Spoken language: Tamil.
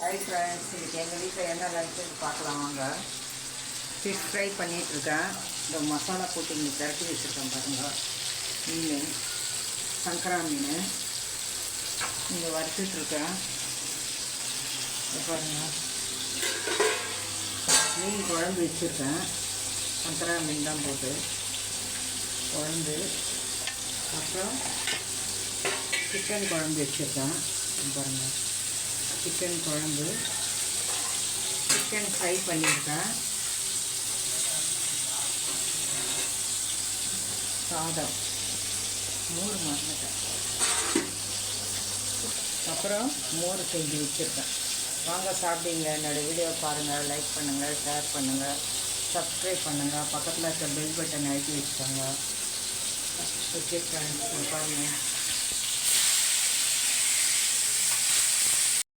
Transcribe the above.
ஹாய் ஃப்ரெண்ட்ஸ், இன்றைக்கி எங்கள் வீட்டில் என்ன லஞ்சுன்னு பார்க்கலாம் வாங்க. ஃபிஷ் ஃப்ரை பண்ணிகிட்ருக்கேன். இந்த மசாலா போட்டு இங்கே திரட்டி வச்சுருக்கேன் பாருங்கள். மீன் சங்கரா மீன் இங்கே வறுத்துட்ருக்கேன் பாருங்கள். மீன் குழம்பு வச்சுருக்கேன். சங்கரா மீன் தான் போட்டு குழம்பு. அப்புறம் சிக்கன் குழம்பு வச்சுருக்கேன் பாருங்கள். சிக்கன் குழம்பு, சிக்கன் ஃப்ரை பண்ணியிருக்கேன். சாதம், மோர் மறந்துட்டேன். அப்புறம் மோர் செஞ்சு வச்சுருக்கேன். வாங்க சாப்பிடுங்க. என்னோடய வீடியோ பாருங்கள், லைக் பண்ணுங்கள், ஷேர் பண்ணுங்கள், சப்ஸ்கிரைப் பண்ணுங்கள். பக்கத்தில் இருக்க பெல் பட்டன் அழுத்தி வச்சுக்கோங்க. ஓகே ஃப்ரெண்ட்ஸ், பாருங்கள்.